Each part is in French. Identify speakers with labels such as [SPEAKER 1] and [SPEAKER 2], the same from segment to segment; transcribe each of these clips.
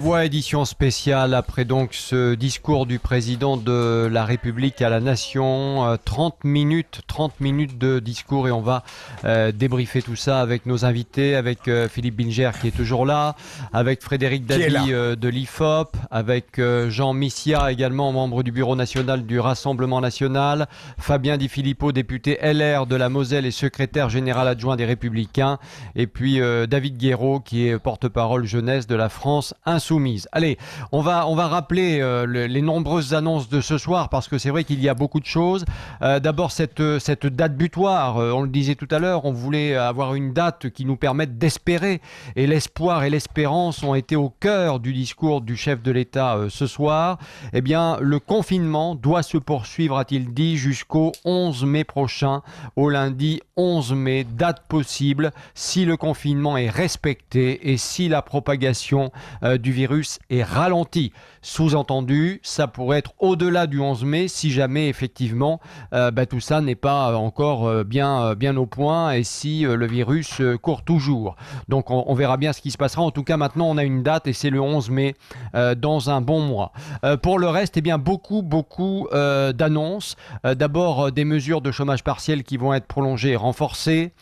[SPEAKER 1] Voix édition spéciale après donc ce discours du président de la République à la nation, 30 minutes de discours et on va débriefer tout ça avec nos invités, avec Philippe Bilger qui est toujours là, avec Frédéric Dabi de l'IFOP, avec Jean Missia également membre du bureau national du Rassemblement national, Fabien Di Filippo député LR de la Moselle et secrétaire général adjoint des Républicains et puis David Guéraud qui est porte-parole jeunesse de la France Insoumise. Allez, on va rappeler les nombreuses annonces de ce soir parce que c'est vrai qu'il y a beaucoup de choses. D'abord, cette date butoir, on le disait tout à l'heure, on voulait avoir une date qui nous permette d'espérer. Et l'espoir et l'espérance ont été au cœur du discours du chef de l'État ce soir. Eh bien, le confinement doit se poursuivre, a-t-il dit, jusqu'au 11 mai prochain, au lundi 11 mai, date possible, si le confinement est respecté et si la propagation du virus est ralenti. Sous-entendu, ça pourrait être au-delà du 11 mai si jamais effectivement tout ça n'est pas encore bien au point et si le virus court toujours. Donc on verra bien ce qui se passera. En tout cas, maintenant on a une date et c'est le 11 mai dans un bon mois. Pour le reste, eh bien beaucoup d'annonces. D'abord des mesures de chômage partiel qui vont être prolongées et renforcées.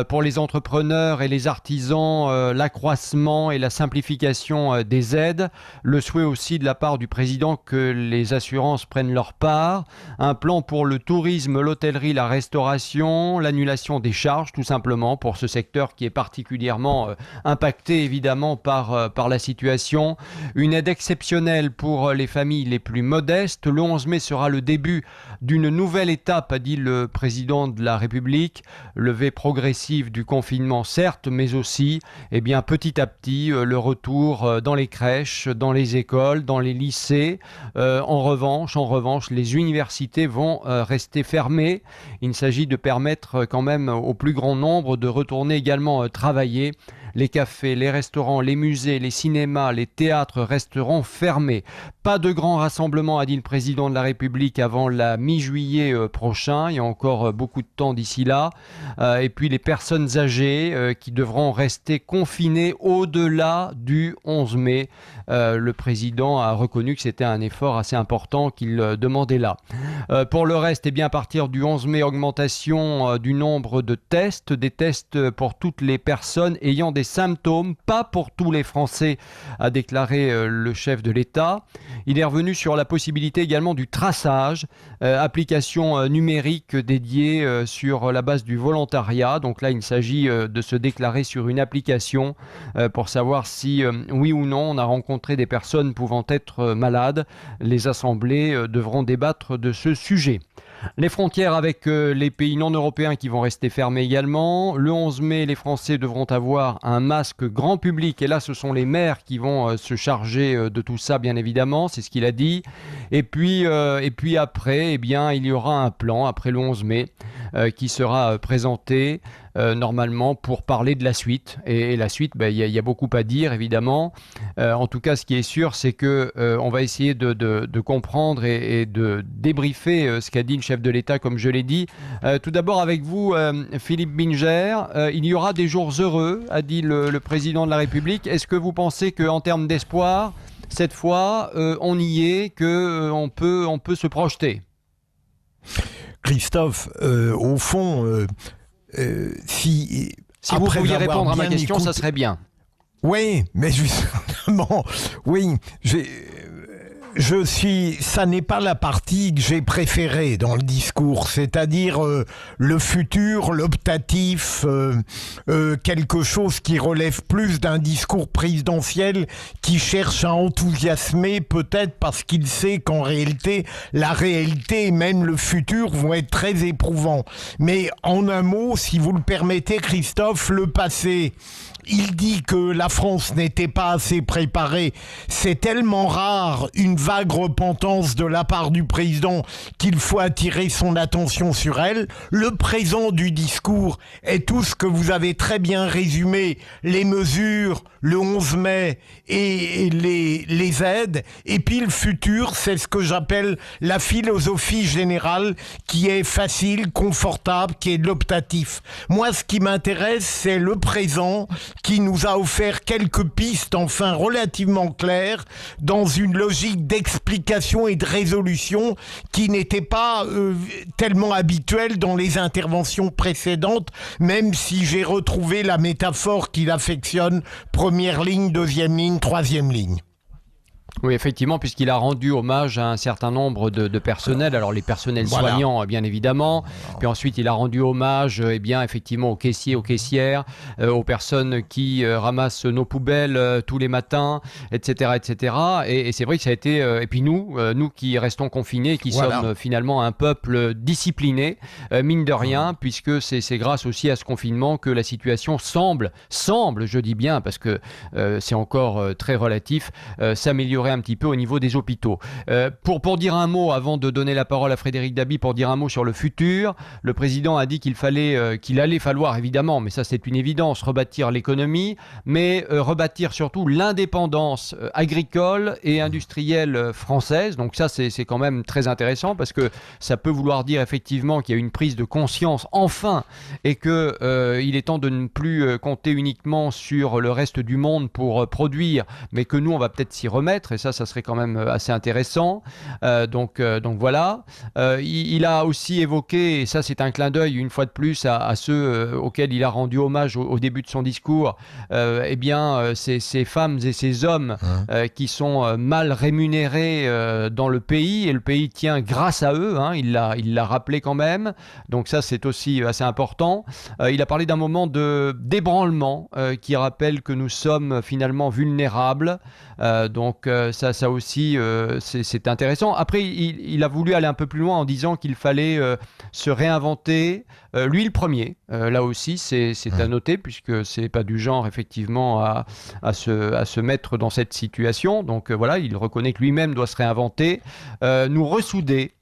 [SPEAKER 1] Pour les entrepreneurs et les artisans, l'accroissement et la simplification des aides, le souhait aussi de la part du président que les assurances prennent leur part, un plan pour le tourisme, l'hôtellerie, la restauration, l'annulation des charges tout simplement pour ce secteur qui est particulièrement impacté évidemment par la situation, une aide exceptionnelle pour les familles les plus modestes. Le 11 mai sera le début d'une nouvelle étape, a dit le président de la République, levée progressive du confinement certes, mais aussi petit à petit le retour dans les crèches, dans les écoles, dans les lycées. En revanche, les universités vont rester fermées. Il s'agit de permettre quand même au plus grand nombre de retourner également travailler. Les cafés, les restaurants, les musées, les cinémas, les théâtres resteront fermés. Pas de grands rassemblements, a dit le président de la République, avant la mi-juillet prochain. Il y a encore beaucoup de temps d'ici là. Et puis les personnes âgées qui devront rester confinées au-delà du 11 mai. Le président a reconnu que c'était un effort assez important qu'il demandait là. Pour le reste, à partir du 11 mai, augmentation du nombre de tests, des tests pour toutes les personnes ayant des symptômes, pas pour tous les Français, a déclaré le chef de l'État. Il est revenu sur la possibilité également du traçage, application numérique dédiée sur la base du volontariat. Donc là, il s'agit de se déclarer sur une application pour savoir si, oui ou non, on a rencontré des personnes pouvant être malades. Les assemblées devront débattre de ce sujet. Les frontières avec les pays non européens qui vont rester fermées également. Le 11 mai, les Français devront avoir un masque grand public. Et là, ce sont les maires qui vont se charger de tout ça, bien évidemment. C'est ce qu'il a dit. Et puis après, il y aura un plan, après le 11 mai, qui sera présenté normalement pour parler de la suite. Et la suite, il y a beaucoup à dire, évidemment. En tout cas, ce qui est sûr, c'est qu'on va essayer de comprendre et de débriefer ce qu'a dit le chef de l'État, comme je l'ai dit. Tout d'abord, avec vous, Philippe Bilger, il y aura des jours heureux, a dit le président de la République. Est-ce que vous pensez qu'en termes d'espoir, cette fois, on y est, qu'on peut se projeter?
[SPEAKER 2] Christophe, au fond, si
[SPEAKER 1] vous pouviez répondre à ma question, ça serait bien.
[SPEAKER 2] Oui, mais justement, oui, ça n'est pas la partie que j'ai préférée dans le discours, c'est-à-dire le futur, l'optatif, quelque chose qui relève plus d'un discours présidentiel qui cherche à enthousiasmer, peut-être parce qu'il sait qu'en réalité, la réalité et même le futur vont être très éprouvants. Mais en un mot, si vous le permettez, Christophe, le passé, il dit que la France n'était pas assez préparée. C'est tellement rare une vague repentance de la part du président qu'il faut attirer son attention sur elle. Le présent du discours est tout ce que vous avez très bien résumé, les mesures, le 11 mai et les aides. Et puis le futur, c'est ce que j'appelle la philosophie générale, qui est facile, confortable, qui est de l'optatif. Moi, ce qui m'intéresse, c'est le présent, qui nous a offert quelques pistes, enfin relativement claires, dans une logique d'explication et de résolution qui n'était pas tellement habituelle dans les interventions précédentes, même si j'ai retrouvé la métaphore qu'il affectionne, première ligne, deuxième ligne, troisième ligne.
[SPEAKER 1] Oui, effectivement, puisqu'il a rendu hommage à un certain nombre de personnels. Alors, les personnels soignants, bien évidemment. Puis ensuite, il a rendu hommage, effectivement, aux caissiers, aux caissières, aux personnes qui ramassent nos poubelles tous les matins, etc., etc. Et c'est vrai que ça a été... et puis nous qui restons confinés, qui sommes finalement un peuple discipliné, mine de rien, puisque c'est grâce aussi à ce confinement que la situation semble, je dis bien, parce que c'est encore très relatif, s'améliorer un petit peu au niveau des hôpitaux. Pour dire un mot, avant de donner la parole à Frédéric Dabi, pour dire un mot sur le futur, le président a dit qu'il allait falloir, évidemment, mais ça c'est une évidence, rebâtir l'économie, mais rebâtir surtout l'indépendance agricole et industrielle française. Donc ça c'est quand même très intéressant, parce que ça peut vouloir dire effectivement qu'il y a une prise de conscience enfin, et qu'il est temps de ne plus compter uniquement sur le reste du monde pour produire, mais que nous on va peut-être s'y remettre, et ça serait quand même assez intéressant. Donc voilà. Il a aussi évoqué, et ça c'est un clin d'œil une fois de plus à ceux auxquels il a rendu hommage au début de son discours, ces femmes et ces hommes qui sont mal rémunérés dans le pays, et le pays tient grâce à eux, il l'a rappelé quand même. Donc ça c'est aussi assez important. Il a parlé d'un moment d'ébranlement qui rappelle que nous sommes finalement vulnérables. Donc ça aussi, c'est intéressant. Après, il a voulu aller un peu plus loin en disant qu'il fallait se réinventer. Lui, le premier. Là aussi, c'est à noter, puisque c'est pas du genre, effectivement, à se mettre dans cette situation. Donc voilà, il reconnaît que lui-même doit se réinventer, nous ressouder.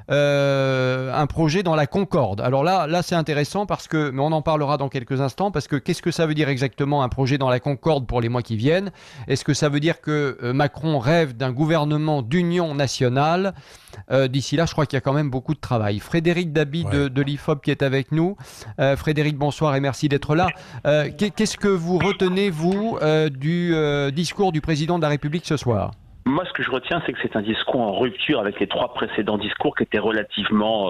[SPEAKER 1] Un projet dans la concorde. Alors là c'est intéressant, mais on en parlera dans quelques instants, parce que qu'est-ce que ça veut dire exactement un projet dans la concorde pour les mois qui viennent? Est-ce que ça veut dire que Macron rêve d'un gouvernement d'union nationale? D'ici là, je crois qu'il y a quand même beaucoup de travail. Frédéric Dabi de l'IFOP qui est avec nous. Frédéric, bonsoir et merci d'être là. Qu'est-ce que vous retenez, vous, du discours du président de la République ce soir?
[SPEAKER 3] Moi, ce que je retiens, c'est que c'est un discours en rupture avec les trois précédents discours qui étaient relativement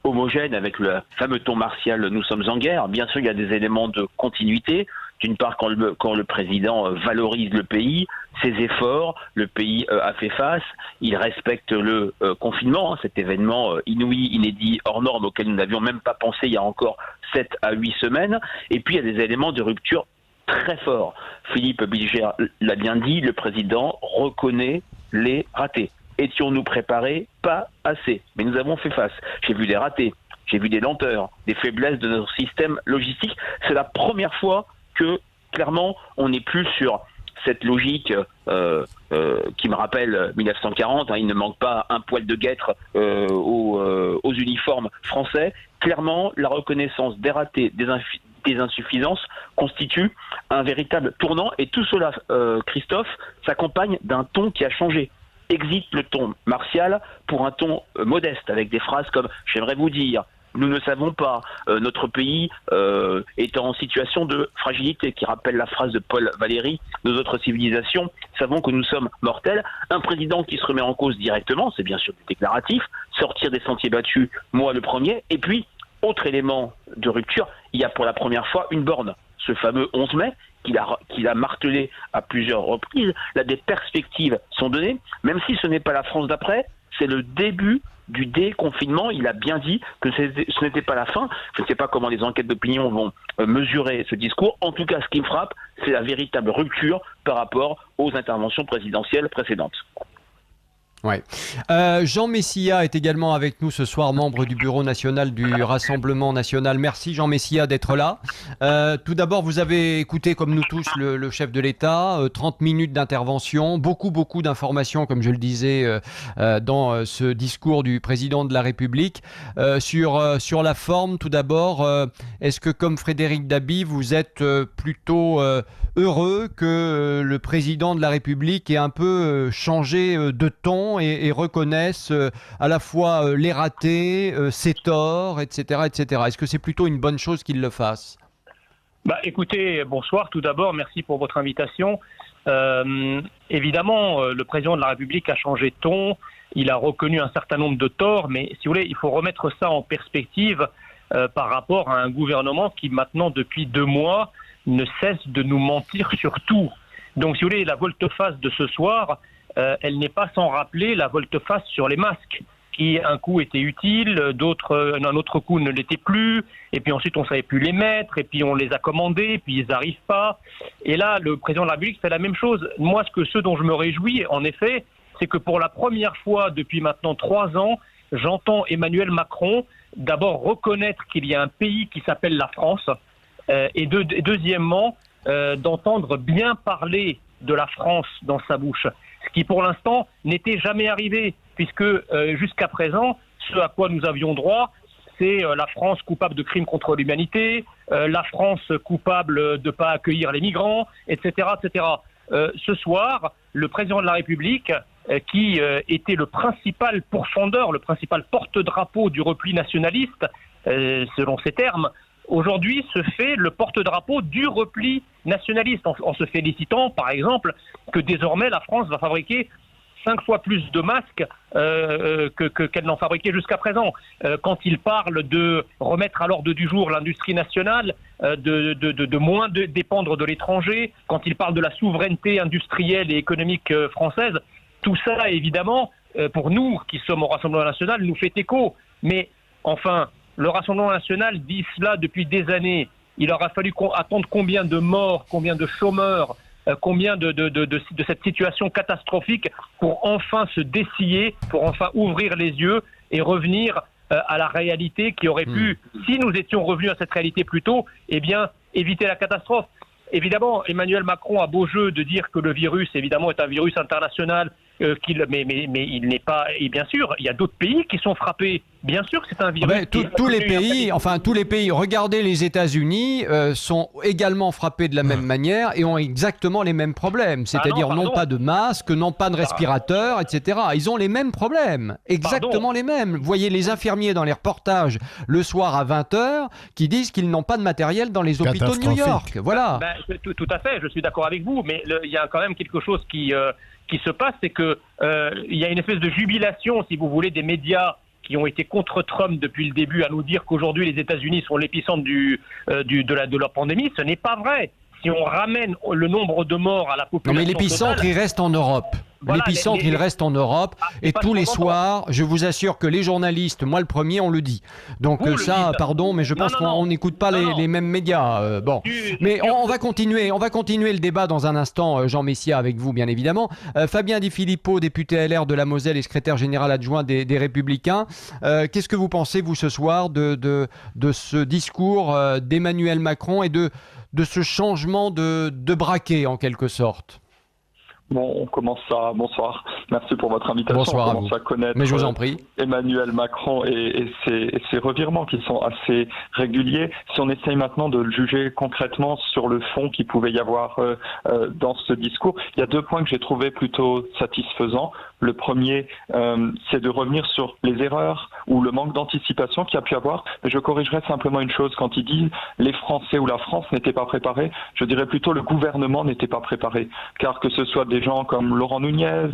[SPEAKER 3] homogènes, avec le fameux ton martial « Nous sommes en guerre ». Bien sûr, il y a des éléments de continuité. D'une part, quand le président valorise le pays, ses efforts, le pays a fait face, il respecte le confinement, cet événement inouï, inédit, hors norme, auquel nous n'avions même pas pensé il y a encore 7 à 8 semaines. Et puis, il y a des éléments de rupture très fort. Philippe Bilger l'a bien dit, le président reconnaît les ratés. Étions-nous préparés? Pas assez. Mais nous avons fait face. J'ai vu des ratés, j'ai vu des lenteurs, des faiblesses de notre système logistique. C'est la première fois que, clairement, on n'est plus sur cette logique qui me rappelle 1940. Il ne manque pas un poil de guêtre aux uniformes français. Clairement, la reconnaissance des ratés, des insuffisances constitue un véritable tournant, et tout cela, Christophe, s'accompagne d'un ton qui a changé. Exit le ton martial pour un ton modeste, avec des phrases comme « j'aimerais vous dire », nous ne savons pas, notre pays est en situation de fragilité, qui rappelle la phrase de Paul Valéry, nos autres civilisations savons que nous sommes mortels. Un président qui se remet en cause directement, c'est bien sûr du déclaratif, sortir des sentiers battus, moi le premier, et puis, autre élément de rupture, il y a pour la première fois une borne, ce fameux 11 mai, qu'il a martelé à plusieurs reprises. Là, des perspectives sont données, même si ce n'est pas la France d'après, c'est le début du déconfinement. Il a bien dit que ce n'était pas la fin. Je ne sais pas comment les enquêtes d'opinion vont mesurer ce discours. En tout cas, ce qui me frappe, c'est la véritable rupture par rapport aux interventions présidentielles précédentes.
[SPEAKER 1] Ouais. Jean Messia est également avec nous ce soir, membre du bureau national du Rassemblement national. Merci Jean Messia d'être là. Tout d'abord, vous avez écouté comme nous tous le chef de l'État, 30 minutes d'intervention, beaucoup d'informations comme je le disais dans ce discours du président de la République. Sur la forme, tout d'abord, est-ce que comme Frédéric Dabi, vous êtes plutôt heureux que le président de la République ait un peu changé de ton et reconnaisse à la fois les ratés, ses torts, etc., etc. Est-ce que c'est plutôt une bonne chose qu'il le fasse?
[SPEAKER 4] Écoutez, bonsoir tout d'abord, merci pour votre invitation. Évidemment, le président de la République a changé de ton, il a reconnu un certain nombre de torts, mais si vous voulez, il faut remettre ça en perspective par rapport à un gouvernement qui maintenant, depuis 2 mois, ne cesse de nous mentir sur tout. Donc si vous voulez, la volte-face de ce soir, elle n'est pas sans rappeler la volte-face sur les masques, qui un coup était utile, un autre coup ne l'était plus, et puis ensuite on ne savait plus les mettre, et puis on les a commandés, puis ils n'arrivent pas. Et là, le président de la République fait la même chose. Moi, ce dont je me réjouis, en effet, c'est que pour la première fois depuis maintenant 3 ans, j'entends Emmanuel Macron d'abord reconnaître qu'il y a un pays qui s'appelle la France, et deuxièmement, d'entendre bien parler de la France dans sa bouche, ce qui pour l'instant n'était jamais arrivé, puisque jusqu'à présent, ce à quoi nous avions droit, c'est la France coupable de crimes contre l'humanité, la France coupable de ne pas accueillir les migrants, etc. etc. Ce soir, le président de la République, qui était le principal pourfendeur, le principal porte-drapeau du repli nationaliste, selon ses termes, aujourd'hui se fait le porte-drapeau du repli nationaliste, en se félicitant, par exemple, que désormais la France va fabriquer 5 fois plus de masques qu'elle n'en fabriquait jusqu'à présent. Quand il parle de remettre à l'ordre du jour l'industrie nationale, de moins dépendre de l'étranger, quand il parle de la souveraineté industrielle et économique française, tout ça, évidemment, pour nous qui sommes au Rassemblement national, nous fait écho. Mais enfin, le Rassemblement national dit cela depuis des années. Il aura fallu attendre combien de morts, combien de chômeurs, combien de cette situation catastrophique pour enfin se dessiller, pour enfin ouvrir les yeux et revenir à la réalité qui aurait pu, si nous étions revenus à cette réalité plus tôt, eh bien, éviter la catastrophe. Évidemment, Emmanuel Macron a beau jeu de dire que le virus, évidemment, est un virus international, mais il n'est pas... Et bien sûr, il y a d'autres pays qui sont frappés. Bien sûr que c'est un virus...
[SPEAKER 1] tous les pays, regardez les États-Unis, sont également frappés de la même manière et ont exactement les mêmes problèmes. C'est-à-dire non pas de masques, non pas de respirateurs, etc. Ils ont les mêmes problèmes, exactement les mêmes. Vous voyez les infirmiers dans les reportages le soir à 20h qui disent qu'ils n'ont pas de matériel dans les hôpitaux de New York. Voilà.
[SPEAKER 4] Tout à fait, je suis d'accord avec vous, mais il y a quand même quelque chose qui se passe, c'est que il y a une espèce de jubilation, si vous voulez, des médias qui ont été contre Trump depuis le début à nous dire qu'aujourd'hui les États-Unis sont l'épicentre de la pandémie. Ce n'est pas vrai. Si on ramène le nombre de morts à la population...
[SPEAKER 1] Non mais l'épicentre, il reste en Europe. Voilà, l'épicentre, il reste en Europe. Et tous les soirs, je vous assure que les journalistes, moi le premier, on le dit. Donc pardon, mais je pense qu'on n'écoute pas les mêmes médias. Mais on va continuer le débat dans un instant, Jean Messia, avec vous, bien évidemment. Fabien Di Filippo, député LR de la Moselle et secrétaire général adjoint des Républicains. Qu'est-ce que vous pensez, vous, ce soir, de ce discours d'Emmanuel Macron et de ce changement de braquet, en quelque sorte?
[SPEAKER 5] Bon, on commence à... Bonsoir, merci pour votre invitation.
[SPEAKER 1] Bonsoir
[SPEAKER 5] on commence à connaître
[SPEAKER 1] mais je vous en prie.
[SPEAKER 5] Emmanuel Macron et ses revirements qui sont assez réguliers. Si on essaye maintenant de le juger concrètement sur le fond qu'il pouvait y avoir dans ce discours, il y a 2 points que j'ai trouvé plutôt satisfaisants. Le premier, c'est de revenir sur les erreurs ou le manque d'anticipation qu'il y a pu avoir. Mais je corrigerai simplement une chose. Quand il dit les Français ou la France n'étaient pas préparés, je dirais plutôt le gouvernement n'était pas préparé. Car que ce soit des gens comme Laurent Nunez,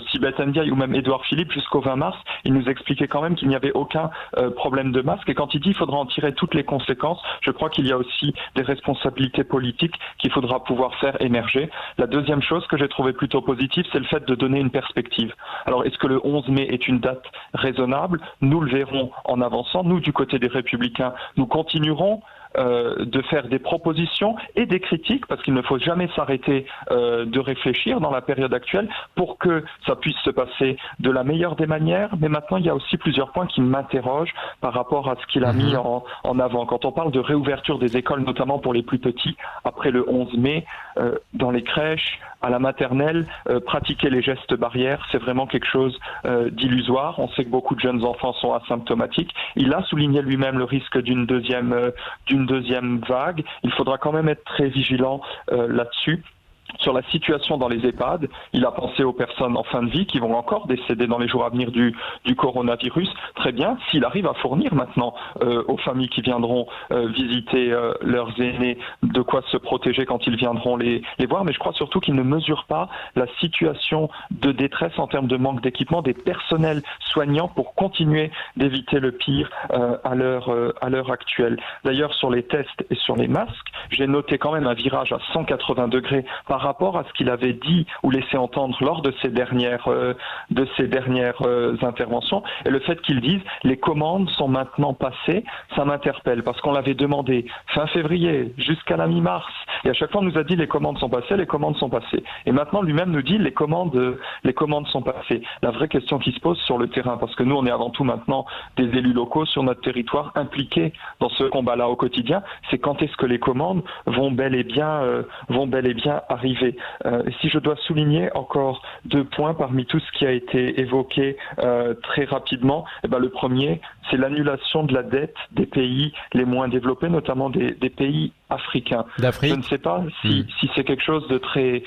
[SPEAKER 5] Sibeth Ndiaye ou même Édouard Philippe, jusqu'au 20 mars, il nous expliquait quand même qu'il n'y avait aucun problème de masque. Et quand il dit qu'il faudra en tirer toutes les conséquences, je crois qu'il y a aussi des responsabilités politiques qu'il faudra pouvoir faire émerger. La deuxième chose que j'ai trouvé plutôt positive, c'est le fait de donner une perspective. Alors, est-ce que le 11 mai est une date raisonnable? Nous le verrons en avançant. Nous, du côté des Républicains, nous continuerons de faire des propositions et des critiques, parce qu'il ne faut jamais s'arrêter de réfléchir dans la période actuelle pour que ça puisse se passer de la meilleure des manières. Mais maintenant, il y a aussi plusieurs points qui m'interrogent par rapport à ce qu'il a mis en avant. Quand on parle de réouverture des écoles, notamment pour les plus petits, après le 11 mai, dans les crèches, à la maternelle, pratiquer les gestes barrières, c'est vraiment quelque chose d'illusoire. On sait que beaucoup de jeunes enfants sont asymptomatiques. Il a souligné lui-même le risque d'une deuxième vague. Il faudra quand même être très vigilant là-dessus. Sur la situation dans les EHPAD, il a pensé aux personnes en fin de vie qui vont encore décéder dans les jours à venir du coronavirus. Très bien, s'il arrive à fournir maintenant aux familles qui viendront visiter leurs aînés de quoi se protéger quand ils viendront les voir, mais je crois surtout qu'il ne mesure pas la situation de détresse en termes de manque d'équipement des personnels soignants pour continuer d'éviter le pire à l'heure actuelle. D'ailleurs, sur les tests et sur les masques, j'ai noté quand même un virage à 180 degrés par rapport à ce qu'il avait dit ou laissé entendre lors de ces dernières interventions. Et le fait qu'il dise les commandes sont maintenant passées, ça m'interpelle parce qu'on l'avait demandé fin février jusqu'à la mi-mars. Et à chaque fois on nous a dit les commandes sont passées, les commandes sont passées. Et maintenant lui-même nous dit les commandes sont passées. La vraie question qui se pose sur le terrain, parce que nous on est avant tout maintenant des élus locaux sur notre territoire impliqués dans ce combat-là au quotidien, c'est quand est-ce que les commandes vont bel et bien arriver. Si je dois souligner encore 2 points parmi tout ce qui a été évoqué très rapidement, le premier, c'est l'annulation de la dette des pays les moins développés, notamment des pays africains.
[SPEAKER 1] D'Afrique.
[SPEAKER 5] Je ne sais pas si c'est quelque chose de très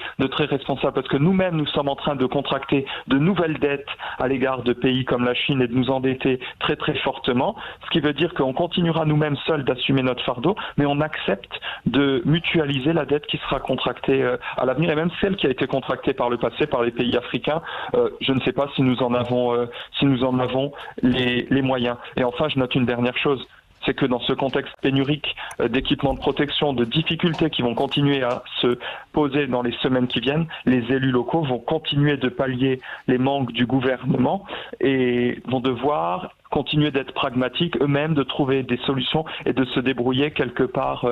[SPEAKER 5] responsable, parce que nous-mêmes, nous sommes en train de contracter de nouvelles dettes à l'égard de pays comme la Chine et de nous endetter très très fortement, ce qui veut dire qu'on continuera nous-mêmes seuls d'assumer notre fardeau, mais on accepte de mutualiser la dette qui sera contractée à l'avenir, et même celle qui a été contractée par le passé par les pays africains. Je ne sais pas si nous en avons les moyens. Et enfin, je note une dernière chose, c'est que dans ce contexte pénurique d'équipements de protection, de difficultés qui vont continuer à se poser dans les semaines qui viennent, les élus locaux vont continuer de pallier les manques du gouvernement et vont devoir continuer d'être pragmatiques eux-mêmes, de trouver des solutions et de se débrouiller quelque part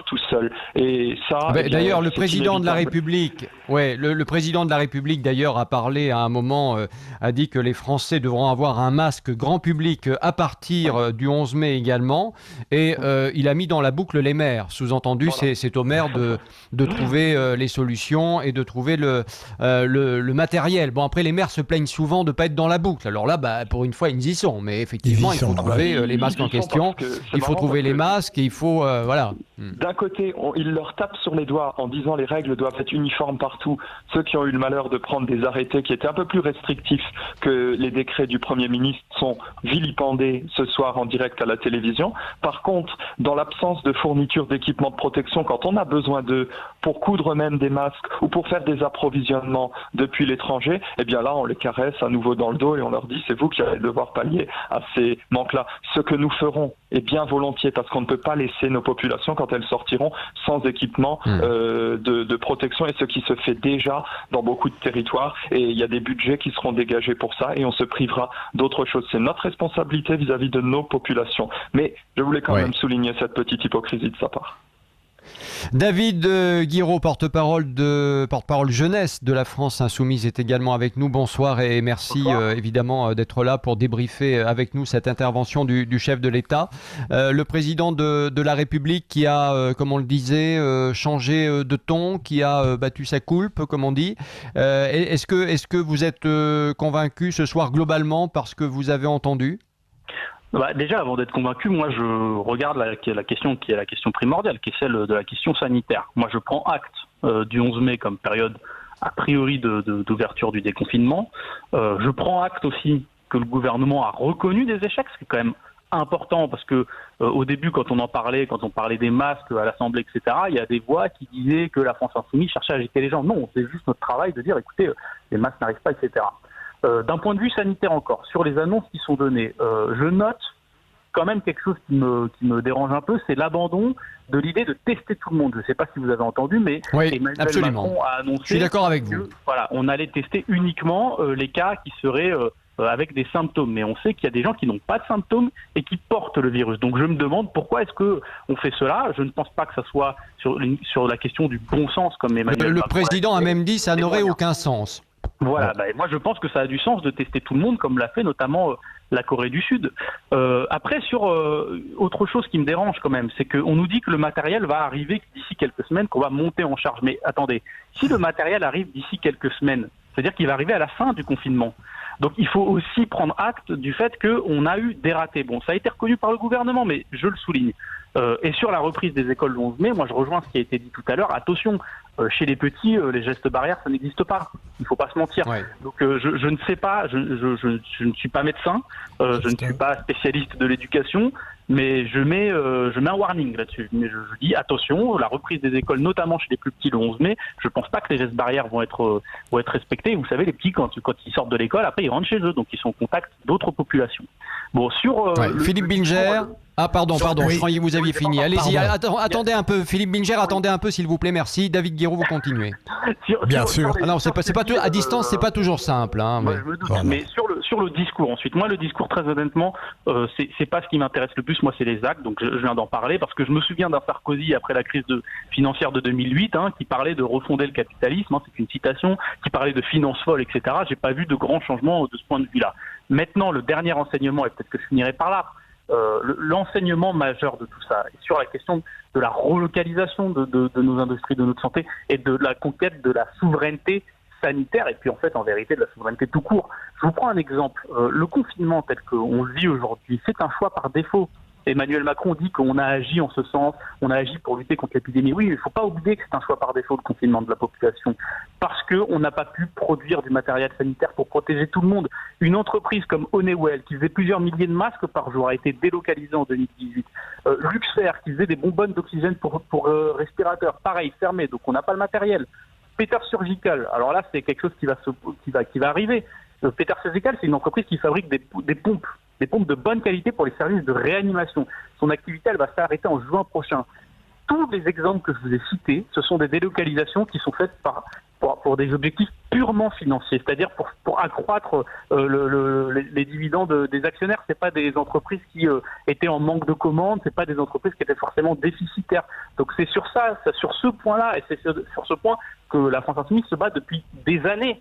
[SPEAKER 5] tout seul. Et ça.
[SPEAKER 1] D'ailleurs, le président de la République, le président de la République d'ailleurs a parlé à un moment, a dit que les Français devront avoir un masque grand public à partir du 11 mai également, et il a mis dans la boucle les maires. Sous-entendu, voilà. C'est aux maires de trouver les solutions et de trouver le matériel. Bon, après, les maires se plaignent souvent de ne pas être dans la boucle. Alors là, pour une fois, ils y sont, mais effectivement, il faut trouver les masques en question, il faut trouver les masques et il faut, voilà.
[SPEAKER 5] D'un côté, ils leur tapent sur les doigts en disant les règles doivent être uniformes partout. Ceux qui ont eu le malheur de prendre des arrêtés qui étaient un peu plus restrictifs que les décrets du Premier ministre sont vilipendés ce soir en direct à la télévision. Par contre, dans l'absence de fourniture d'équipements de protection, quand on a besoin d'eux pour coudre même des masques ou pour faire des approvisionnements depuis l'étranger, eh bien là, on les caresse à nouveau dans le dos et on leur dit c'est vous qui allez devoir pallier à ces manques-là. Ce que nous ferons, et bien volontiers, parce qu'on ne peut pas laisser nos populations quand elles sortiront sans équipement de protection, et ce qui se fait déjà dans beaucoup de territoires, et il y a des budgets qui seront dégagés pour ça, et on se privera d'autres choses. C'est notre responsabilité vis-à-vis de nos populations. Mais je voulais quand même souligner cette petite hypocrisie de sa part.
[SPEAKER 1] David Guiraud, porte-parole jeunesse de la France Insoumise, est également avec nous. Bonsoir et merci évidemment d'être là pour débriefer avec nous cette intervention du chef de l'État. Le président de la République qui a, comme on le disait, changé de ton, qui a battu sa coulpe, comme on dit. Est-ce que vous êtes convaincu ce soir globalement par ce que vous avez entendu ?
[SPEAKER 6] Déjà, avant d'être convaincu, moi je regarde la question qui est la question primordiale, qui est celle de la question sanitaire. Moi je prends acte du 11 mai comme période a priori d'ouverture du déconfinement. Je prends acte aussi que le gouvernement a reconnu des échecs, ce qui est quand même important parce que au début quand on parlait des masques à l'Assemblée, etc., il y a des voix qui disaient que la France Insoumise cherchait à agiter les gens. Non, c'est juste notre travail de dire écoutez, les masques n'arrivent pas, etc. D'un point de vue sanitaire encore, sur les annonces qui sont données, je note quand même quelque chose qui me dérange un peu, c'est l'abandon de l'idée de tester tout le monde. Je ne sais pas si vous avez entendu, mais Emmanuel Macron a annoncé
[SPEAKER 1] Je suis d'accord avec vous.
[SPEAKER 6] On allait tester uniquement les cas qui seraient avec des symptômes. Mais on sait qu'il y a des gens qui n'ont pas de symptômes et qui portent le virus. Donc je me demande pourquoi est-ce qu'on fait cela. Je ne pense pas que ça soit sur la question du bon sens comme Emmanuel
[SPEAKER 1] Le
[SPEAKER 6] Macron
[SPEAKER 1] président a même dit que ça n'aurait aucun sens.
[SPEAKER 6] Voilà, moi je pense que ça a du sens de tester tout le monde comme l'a fait notamment la Corée du Sud. Après, sur autre chose qui me dérange quand même, c'est qu'on nous dit que le matériel va arriver d'ici quelques semaines, qu'on va monter en charge. Mais attendez, si le matériel arrive d'ici quelques semaines, c'est-à-dire qu'il va arriver à la fin du confinement. Donc il faut aussi prendre acte du fait qu'on a eu des ratés. Bon, ça a été reconnu par le gouvernement, mais je le souligne. Et sur la reprise des écoles le 11 mai, moi je rejoins ce qui a été dit tout à l'heure. Attention, chez les petits, les gestes barrières, ça n'existe pas. Il ne faut pas se mentir. Ouais. Donc je ne sais pas, je ne suis pas médecin, je ne suis pas spécialiste de l'éducation, mais je mets un warning là-dessus. Mais je dis attention, la reprise des écoles, notamment chez les plus petits le 11 mai, je ne pense pas que les gestes barrières vont être respectés. Vous savez, les petits, quand ils sortent de l'école, après ils rentrent chez eux, donc ils sont en contact d'autres populations. Bon, sur
[SPEAKER 1] Philippe Bilger. Ah pardon, oui. Je croyais que vous aviez fini. Allez-y, attendez un peu. Philippe Bilger, attendez un peu s'il vous plaît, merci. David Guiraud, vous continuez.
[SPEAKER 2] Bien sûr.
[SPEAKER 1] Ah non, c'est pas à distance, c'est pas toujours simple. Hein,
[SPEAKER 6] mais... Ouais, je me doute. Voilà. Mais sur le discours ensuite, moi le discours très honnêtement, c'est pas ce qui m'intéresse le plus. Moi c'est les actes, donc je viens d'en parler parce que je me souviens d'un Sarkozy après la crise financière de 2008, qui parlait de refonder le capitalisme. C'est une citation, qui parlait de finances folles, etc. J'ai pas vu de grands changements de ce point de vue-là. Maintenant, le dernier enseignement, et peut-être que je finirai par là. L'enseignement majeur de tout ça, et sur la question de la relocalisation de nos industries, de notre santé, et de la conquête de la souveraineté sanitaire, et puis en fait, en vérité, de la souveraineté tout court. Je vous prends un exemple. Le confinement tel qu'on le vit aujourd'hui, c'est un choix par défaut. Emmanuel Macron dit qu'on a agi en ce sens, on a agi pour lutter contre l'épidémie. Oui, il ne faut pas oublier que c'est un choix par défaut de confinement de la population, parce qu'on n'a pas pu produire du matériel sanitaire pour protéger tout le monde. Une entreprise comme Honeywell, qui faisait plusieurs milliers de masques par jour, a été délocalisée en 2018. Luxfer, qui faisait des bonbonnes d'oxygène pour respirateurs, pareil, fermé, donc on n'a pas le matériel. Peter Surgical, alors là c'est quelque chose qui va arriver. Peter Surgical, c'est une entreprise qui fabrique des pompes de bonne qualité pour les services de réanimation. Son activité, elle va s'arrêter en juin prochain. Tous les exemples que je vous ai cités, ce sont des délocalisations qui sont faites pour des objectifs purement financiers, c'est-à-dire pour accroître les dividendes des actionnaires. C'est pas des entreprises qui étaient en manque de commandes, c'est pas des entreprises qui étaient forcément déficitaires. Donc c'est sur ce point-là, et c'est sur ce point que la France Insoumise se bat depuis des années.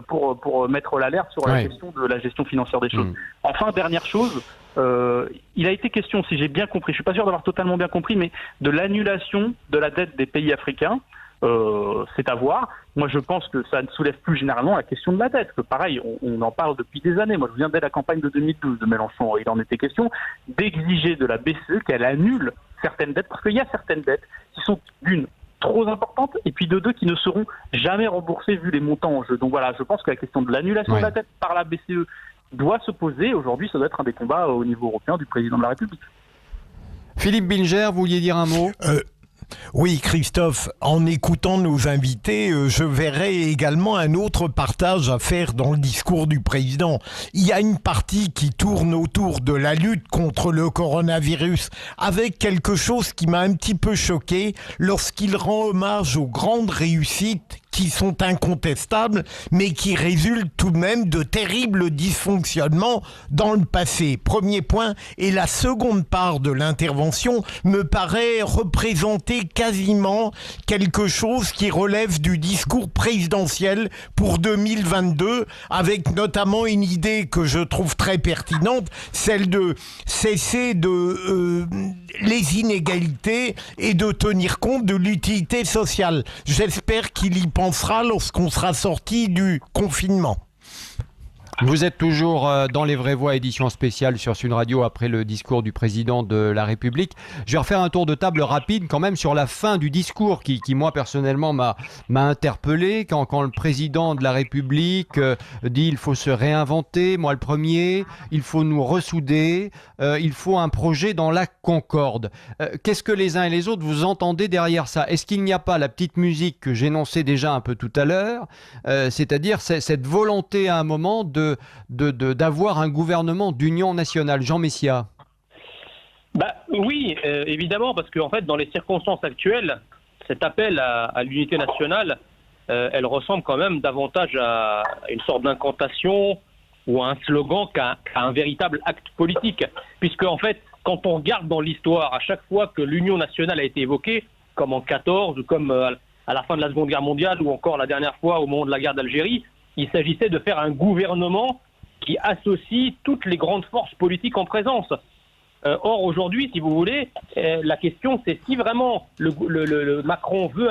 [SPEAKER 6] Pour mettre l'alerte sur la question de la gestion financière des choses. Enfin, dernière chose, il a été question, si j'ai bien compris, je suis pas sûr d'avoir totalement bien compris, mais de l'annulation de la dette des pays africains. C'est à voir. Moi, je pense que ça ne soulève plus généralement la question de la dette. Que pareil, on en parle depuis des années. Moi, je viens dès la campagne de 2012 de Mélenchon. Il en était question d'exiger de la BCE qu'elle annule certaines dettes, parce qu'il y a certaines dettes qui sont d'une trop importantes, et puis de deux qui ne seront jamais remboursées vu les montants en jeu. Donc voilà, je pense que la question de l'annulation de la dette par la BCE doit se poser. Aujourd'hui, ça doit être un des combats au niveau européen du président de la République.
[SPEAKER 1] Philippe Bilger, vous vouliez dire un mot ?
[SPEAKER 2] Oui, Christophe, en écoutant nos invités, je verrais également un autre partage à faire dans le discours du président. Il y a une partie qui tourne autour de la lutte contre le coronavirus, avec quelque chose qui m'a un petit peu choqué lorsqu'il rend hommage aux grandes réussites qui sont incontestables, mais qui résultent tout de même de terribles dysfonctionnements dans le passé. Premier point. Et la seconde part de l'intervention me paraît représenter quasiment quelque chose qui relève du discours présidentiel pour 2022, avec notamment une idée que je trouve très pertinente, celle de cesser les inégalités et de tenir compte de l'utilité sociale. J'espère qu'il y pensera lorsqu'on sera sorti du confinement.
[SPEAKER 1] Vous êtes toujours dans Les Vraies Voix, édition spéciale sur Sud Radio après le discours du président de la République. Je vais refaire un tour de table rapide quand même sur la fin du discours qui moi personnellement m'a interpellé quand le président de la République dit il faut se réinventer, moi le premier, il faut nous ressouder, il faut un projet dans la concorde. Qu'est-ce que les uns et les autres vous entendez derrière ça ? Est-ce qu'il n'y a pas la petite musique que j'énonçais déjà un peu tout à l'heure, c'est-à-dire cette volonté à un moment d'avoir un gouvernement d'union nationale. Jean Messia.
[SPEAKER 4] Oui, évidemment, parce qu'en fait, dans les circonstances actuelles, cet appel à l'unité nationale, elle ressemble quand même davantage à une sorte d'incantation ou à un slogan qu'à un véritable acte politique. Puisque, en fait, quand on regarde dans l'histoire, à chaque fois que l'union nationale a été évoquée, comme en 14 ou comme à la fin de la Seconde Guerre mondiale ou encore la dernière fois au moment de la guerre d'Algérie, il s'agissait de faire un gouvernement qui associe toutes les grandes forces politiques en présence. Or, aujourd'hui, si vous voulez, la question, c'est si vraiment le Macron veut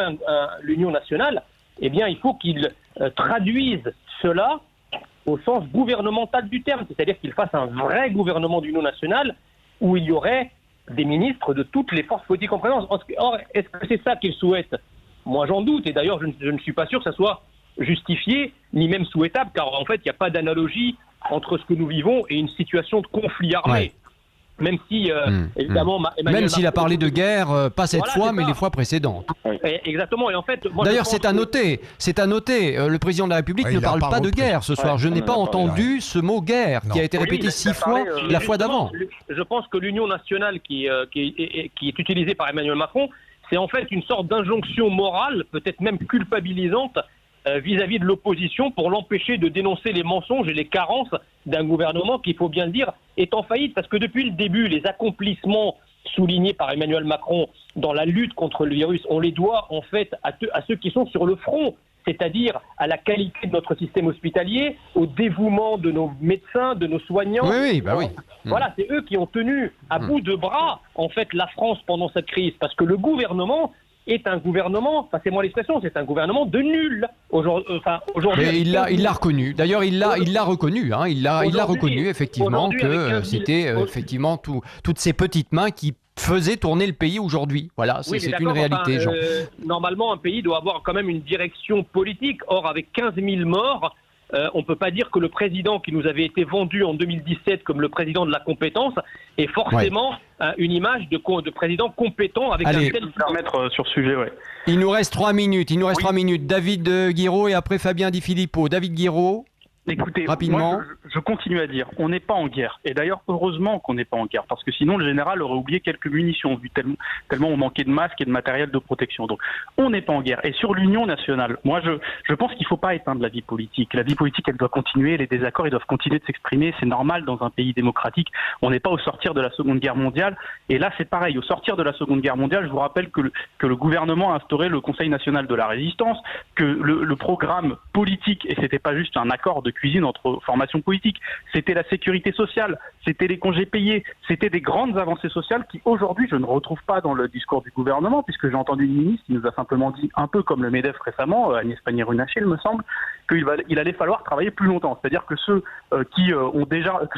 [SPEAKER 4] l'union nationale, eh bien, il faut qu'il traduise cela au sens gouvernemental du terme, c'est-à-dire qu'il fasse un vrai gouvernement d'union nationale où il y aurait des ministres de toutes les forces politiques en présence. Or, est-ce que c'est ça qu'il souhaite? Moi, j'en doute, et d'ailleurs, je ne suis pas sûr que ça soit justifié, ni même souhaitable, car en fait, il n'y a pas d'analogie entre ce que nous vivons et une situation de conflit armé.
[SPEAKER 1] Ouais.
[SPEAKER 4] Même si, évidemment, Emmanuel
[SPEAKER 1] Même s'il a
[SPEAKER 4] Macron,
[SPEAKER 1] parlé de guerre, pas cette
[SPEAKER 4] Voilà,
[SPEAKER 1] fois,
[SPEAKER 4] c'est
[SPEAKER 1] mais
[SPEAKER 4] ça.
[SPEAKER 1] les fois précédentes.
[SPEAKER 4] Exactement, et en fait... moi,
[SPEAKER 1] D'ailleurs,
[SPEAKER 4] je pense
[SPEAKER 1] c'est à
[SPEAKER 4] que-
[SPEAKER 1] noter. C'est à noter. Le président de la République
[SPEAKER 2] Ouais,
[SPEAKER 1] ne
[SPEAKER 2] il a
[SPEAKER 1] parle
[SPEAKER 2] pas
[SPEAKER 1] pas de
[SPEAKER 2] repris.
[SPEAKER 1] guerre ce soir.
[SPEAKER 3] Ouais,
[SPEAKER 1] Je n'ai
[SPEAKER 3] on
[SPEAKER 1] pas
[SPEAKER 3] a pas
[SPEAKER 1] entendu ce mot guerre qui
[SPEAKER 2] Non.
[SPEAKER 1] a été
[SPEAKER 4] Oui,
[SPEAKER 1] répété
[SPEAKER 4] il a
[SPEAKER 1] 6
[SPEAKER 4] parlé,
[SPEAKER 1] fois la fois
[SPEAKER 4] justement,
[SPEAKER 1] d'avant.
[SPEAKER 4] Je pense que l'union nationale qui est utilisée par Emmanuel Macron, c'est en fait une sorte d'injonction morale, peut-être même culpabilisante, vis-à-vis de l'opposition pour l'empêcher de dénoncer les mensonges et les carences d'un gouvernement qui, il faut bien le dire, est en faillite. Parce que depuis le début, les accomplissements soulignés par Emmanuel Macron dans la lutte contre le virus, on les doit en fait à ceux qui sont sur le front, c'est-à-dire à la qualité de notre système hospitalier, au dévouement de nos médecins, de nos soignants.
[SPEAKER 1] Oui, bah oui.
[SPEAKER 4] Voilà, c'est eux qui ont tenu à bout de bras, en fait, la France pendant cette crise. Parce que le gouvernement est un gouvernement, passez-moi l'expression, c'est un gouvernement de nuls. Aujourd'hui,
[SPEAKER 1] Mais il l'a reconnu. D'ailleurs, il l'a reconnu. Hein. Il l'a
[SPEAKER 4] Aujourd'hui-
[SPEAKER 1] reconnu effectivement
[SPEAKER 4] aujourd'hui, avec
[SPEAKER 1] que
[SPEAKER 4] 15 000
[SPEAKER 1] c'était effectivement toutes ces petites mains qui faisaient tourner le pays aujourd'hui. Voilà,
[SPEAKER 4] Oui, mais
[SPEAKER 1] c'est
[SPEAKER 4] d'accord,
[SPEAKER 1] une réalité,
[SPEAKER 4] enfin,
[SPEAKER 1] Jean.
[SPEAKER 4] Normalement, un pays doit avoir quand même une direction politique. Or, avec 15 000 morts, on ne peut pas dire que le président qui nous avait été vendu en 2017 comme le président de la compétence est forcément une image de président compétent avec
[SPEAKER 1] Allez.
[SPEAKER 4] un tel...
[SPEAKER 6] Permettre sur ce sujet, ouais.
[SPEAKER 1] Il nous reste 3 minutes. Il nous reste
[SPEAKER 6] Oui.
[SPEAKER 1] 3 minutes. David Guiraud et après Fabien Di Filippo. David Guiraud.
[SPEAKER 6] Écoutez,
[SPEAKER 1] Rapidement.
[SPEAKER 6] moi, je continue à dire, on n'est pas en guerre. Et d'ailleurs, heureusement qu'on n'est pas en guerre, parce que sinon, le général aurait oublié quelques munitions, vu tellement on manquait de masques et de matériel de protection. Donc, on n'est pas en guerre. Et sur l'union nationale, moi, je pense qu'il ne faut pas éteindre la vie politique. La vie politique, elle doit continuer. Les désaccords, ils doivent continuer de s'exprimer. C'est normal dans un pays démocratique. On n'est pas au sortir de la Seconde Guerre mondiale. Et là, c'est pareil. Au sortir de la Seconde Guerre mondiale, je vous rappelle que le gouvernement a instauré le Conseil national de la résistance, que le programme politique, et c'était pas juste un accord de cuisine entre formations politiques, c'était la sécurité sociale, c'était les congés payés, c'était des grandes avancées sociales qui aujourd'hui je ne retrouve pas dans le discours du gouvernement, puisque j'ai entendu une ministre qui nous a simplement dit, un peu comme le MEDEF récemment, Agnès Pannier-Runacher il me semble, qu'il allait falloir travailler plus longtemps. C'est-à-dire que ceux qui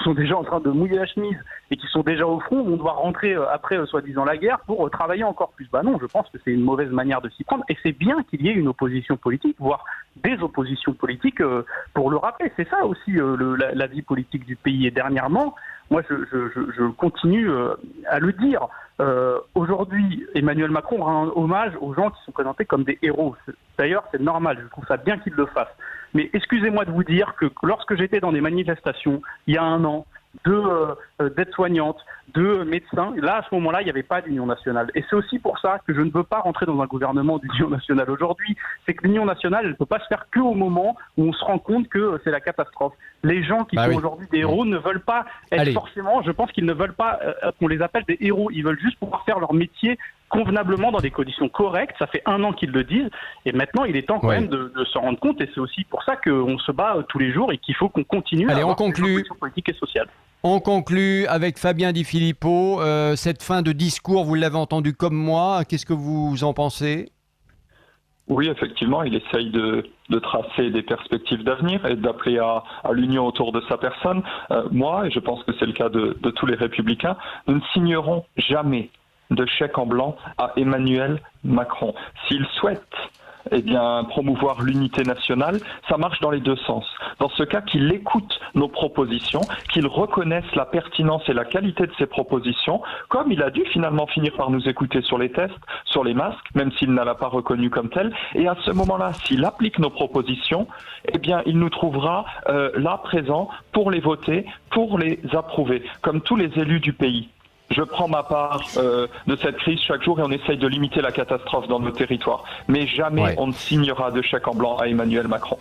[SPEAKER 6] sont déjà en train de mouiller la chemise et qui sont déjà au front vont devoir rentrer après soi-disant la guerre pour travailler encore plus. Bah non, je pense que c'est une mauvaise manière de s'y prendre, et c'est bien qu'il y ait une opposition politique, voire des oppositions politiques pour le rappeler. C'est ça aussi la vie politique du pays. Et dernièrement, moi je continue à le dire, aujourd'hui Emmanuel Macron rend un hommage aux gens qui sont présentés comme des héros. D'ailleurs c'est normal, je trouve ça bien qu'il le fasse. Mais excusez-moi de vous dire que lorsque j'étais dans des manifestations il y a un an, d'aides-soignantes, de médecins, là à ce moment-là il n'y avait pas d'union nationale. Et c'est aussi pour ça que je ne veux pas rentrer dans un gouvernement d'union nationale aujourd'hui. C'est que l'union nationale, elle ne peut pas se faire qu'au moment où on se rend compte que c'est la catastrophe. Les gens qui sont aujourd'hui des héros ne veulent pas être forcément, je pense qu'ils ne veulent pas qu'on les appelle des héros, ils veulent juste pouvoir faire leur métier convenablement dans des conditions correctes. Ça fait 1 an qu'ils le disent, et maintenant il est temps quand même de s'en rendre compte, et c'est aussi pour ça qu'on se bat tous les jours et qu'il faut qu'on continue à avoir des oppositions politiques et sociales.
[SPEAKER 1] On conclut avec Fabien Di Filippo. Cette fin de discours, vous l'avez entendu comme moi. Qu'est-ce que vous en pensez ?
[SPEAKER 5] Oui, effectivement, il essaye de tracer des perspectives d'avenir et d'appeler à l'union autour de sa personne. Moi, et je pense que c'est le cas de tous les républicains, nous ne signerons jamais de chèque en blanc à Emmanuel Macron. S'il souhaite promouvoir l'unité nationale, ça marche dans les deux sens. Dans ce cas, qu'il écoute nos propositions, qu'il reconnaisse la pertinence et la qualité de ces propositions, comme il a dû finalement finir par nous écouter sur les tests, sur les masques, même s'il ne l'a pas reconnu comme tel. Et à ce moment-là, s'il applique nos propositions, il nous trouvera là présents pour les voter, pour les approuver, comme tous les élus du pays. Je prends ma part de cette crise chaque jour et on essaye de limiter la catastrophe dans nos territoires. Mais jamais on ne signera de chèque en blanc à Emmanuel Macron.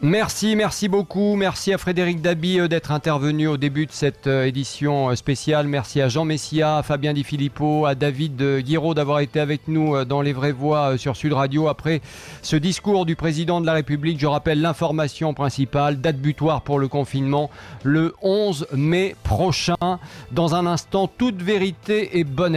[SPEAKER 1] Merci beaucoup. Merci à Frédéric Dabi d'être intervenu au début de cette édition spéciale. Merci à Jean Messia, à Fabien Di Filippo, à David Guiraud d'avoir été avec nous dans Les Vraies Voix sur Sud Radio. Après ce discours du président de la République, je rappelle l'information principale, date butoir pour le confinement, le 11 mai prochain. Dans un instant, toute vérité et bonne